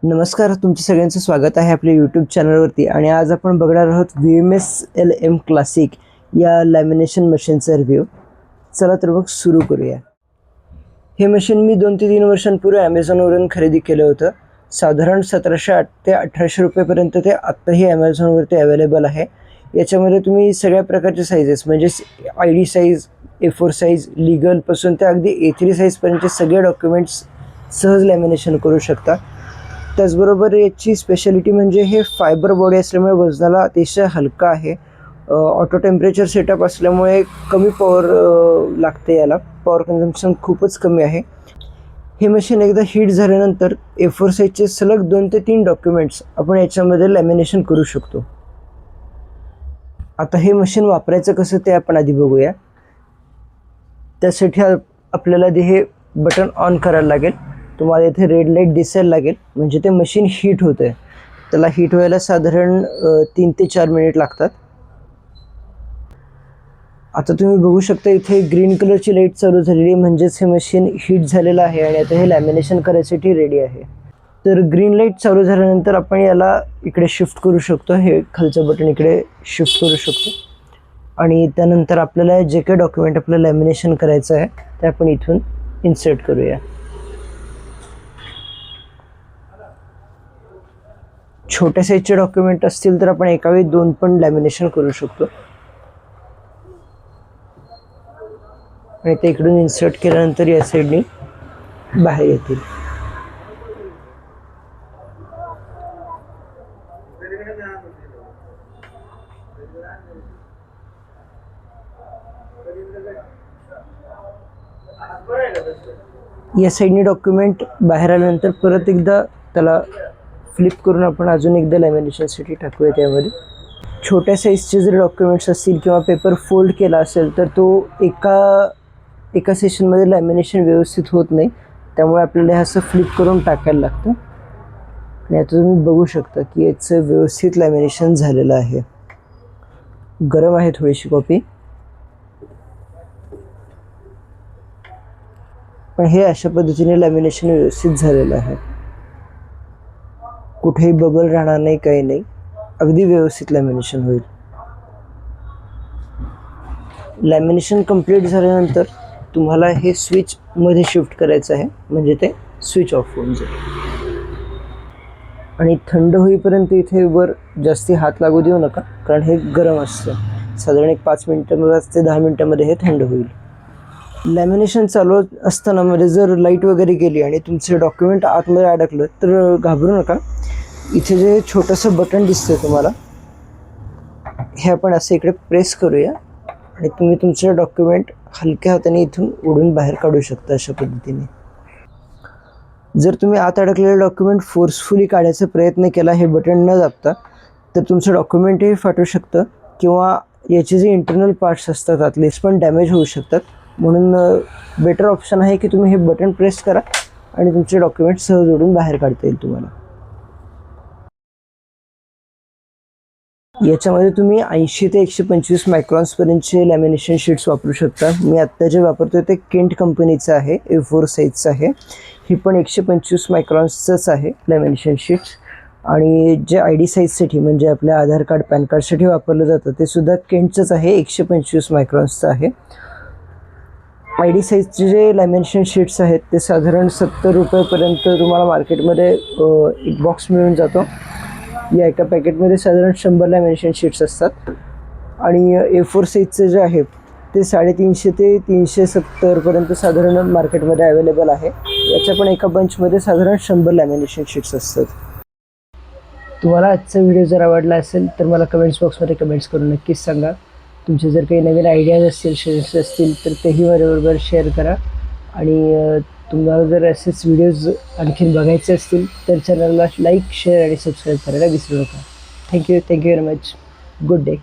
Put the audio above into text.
नमस्कार, तुमच्या सगळ्यांचं स्वागत आहे आपल्या यूट्यूब चॅनलवरती. आणि आज आपण बघणार आहोत VMS LM क्लासिक या लॅमिनेशन मशीनचा रिव्ह्यू. चला तर मग सुरू करूया. हे मशीन मी 2 ते 3 वर्षांपूर्वी ॲमेझॉनवरून खरेदी केलं होतं. साधारण 1700 ते 1800 रुपयेपर्यंत ते आत्ताही ॲमेझॉनवरती अवेलेबल आहे. याच्यामध्ये तुम्ही सगळ्या प्रकारचे साईजेस म्हणजेच ID साईज, A4 साईज, लिगलपासून ते अगदी A3 साईजपर्यंतचे सगळे डॉक्युमेंट्स सहज लॅमिनेशन करू शकता. त्याचबरोबर याची स्पेशालिटी म्हणजे हे फायबर बॉडी असल्यामुळे वजनाला अतिशय हलका आहे. ऑटो टेम्परेचर सेटअप असल्यामुळे कमी पॉवर लागते. याला पॉवर कन्झम्पशन खूपच कमी आहे. हे मशीन एकदा हीट झाल्यानंतर A4 साईजचे सलग 2 ते 3 डॉक्युमेंट्स आपण याच्यामध्ये लॅमिनेशन करू शकतो. आता हे मशीन वापरायचं कसं ते आपण आधी बघूया. त्यासाठी आपल्याला हे बटन ऑन करायला लागेल. तुम्हाला इथे रेड लाईट दिसायला लागेल, म्हणजे ते मशीन हीट होतं आहे. त्याला हीट व्हायला साधारण 3 ते 4 मिनिट लागतात. आता तुम्ही बघू शकता इथे ग्रीन कलरची लाईट चालू झालेली, म्हणजेच हे मशीन हीट झालेलं आहे आणि आता हे लॅमिनेशन करायसाठी रेडी आहे. तर ग्रीन लाईट चालू झाल्यानंतर आपण याला इकडे शिफ्ट करू शकतो. हे खालचं बटन इकडे शिफ्ट करू शकतो आणि त्यानंतर आपल्याला जे काही डॉक्युमेंट आपलं लॅमिनेशन करायचं आहे ते आपण इथून इन्सर्ट करूया. छोट्या साईजचे डॉक्युमेंट असतील तर आपण एका वेळी 2 पण लॅमिनेशन करू शकतो. आणि ते इकडून इन्सर्ट केल्यानंतर या साईडनी बाहेर येतील. या साईडनी डॉक्युमेंट बाहेर आल्यानंतर परत एकदा त्याला फ्लिप करून आपण अजून एकदा लॅमिनेशनसाठी टाकूया. त्यामध्ये छोट्या साईजचे जर डॉक्युमेंट्स असतील किंवा पेपर फोल्ड केला असेल तर तो एका सेशनमध्ये लॅमिनेशन व्यवस्थित होत नाही. त्यामुळे आपल्याला हे असं फ्लिप करून टाकायला लागतं. आणि आता तुम्ही बघू शकता की याचं व्यवस्थित लॅमिनेशन झालेलं आहे. गरम आहे थोडीशी कॉपी, पण हे अशा पद्धतीने लॅमिनेशन व्यवस्थित झालेलं आहे. कुठेही बबल राहणार नाही, काही नाही, अगदी व्यवस्थित लॅमिनेशन होईल. लॅमिनेशन कंप्लीट झाल्यानंतर तुम्हाला हे स्विच मध्ये शिफ्ट करायचं आहे, म्हणजे ते स्विच ऑफ होऊन जाईल. आणि थंड होईपर्यंत इथे वर जास्ती हात लागू देऊ नका, कारण हे गरम असतं. साधारण 5 मिनिटांमध्ये ते 10 मिनिटांमध्ये हे थंड होईल. लॅमिनेशन चालू असताना मध्ये जर लाईट वगैरे गेली आणि तुमचे डॉक्युमेंट आतमध्ये अडकलं तर घाबरू नका. इथे जे छोटंसं बटन दिसतंय तुम्हाला, हे आपण असं इकडे प्रेस करूया आणि तुम्ही तुमचे डॉक्युमेंट हलक्या हाताने इथून ओढून बाहेर काढू शकता अशा पद्धतीने. जर तुम्ही आत अडकलेलं डॉक्युमेंट फोर्सफुली काढायचा प्रयत्न केला हे बटन न दाबता, तर तुमचं डॉक्युमेंटही फाटू शकतं किंवा याचे जे इंटरनल पार्ट्स असतात आतले पण डॅमेज होऊ शकतात. म्हणून बेटर ऑप्शन आहे की तुम्ही हे बटन प्रेस करा आणि तुमचे डॉक्युमेंट सहज ओढून बाहेर काढता येईल तुम्हाला. याच्यामध्ये तुम्ही 80 ते 125 मायक्रॉन्सपर्यंतचे लॅमिनेशन शीट्स वापरू शकता. मी आत्ता जे वापरतोय ते केंट कंपनीचं आहे, A4 साईजचं आहे. ही पण 125 मायक्रॉन्सचंच आहे लॅमिनेशन शीट्स. आणि जे ID साईजसाठी म्हणजे आपल्या आधार कार्ड, पॅन कार्डसाठी वापरलं जातं ते सुद्धा केंटचंच आहे, 125 मायक्रॉन्सचं आहे. ID साईजचे जे लॅमिनेशन शीट्स आहेत ते साधारण 70 रुपयेपर्यंत तुम्हाला मार्केटमध्ये एक बॉक्स मिळून जातो. या एका पॅकेटमध्ये साधारण 100 लॅमिनेशन शीट्स असतात. आणि A4 साईजचे जे आहे ते 350 ते 370पर्यंत साधारण मार्केटमध्ये अवेलेबल आहे. याच्या पण एका बंचमध्ये साधारण 100 लॅमिनेशन शीट्स असतात. तुम्हाला आजचा व्हिडिओ जर आवडला असेल तर मला कमेंट्स बॉक्समध्ये कमेंट्स करून नक्कीच सांगा. तुमचे जर काही नवीन आयडियाज असतील, सजेशन्स असतील तर तेही माझ्याबरोबर शेअर करा. आणि तुम्हाला जर असेच व्हिडिओज आणखीन बघायचे असतील तर चॅनलला लाईक, शेअर आणि सबस्क्राईब करायला विसरू नका. Thank you very much. Good day.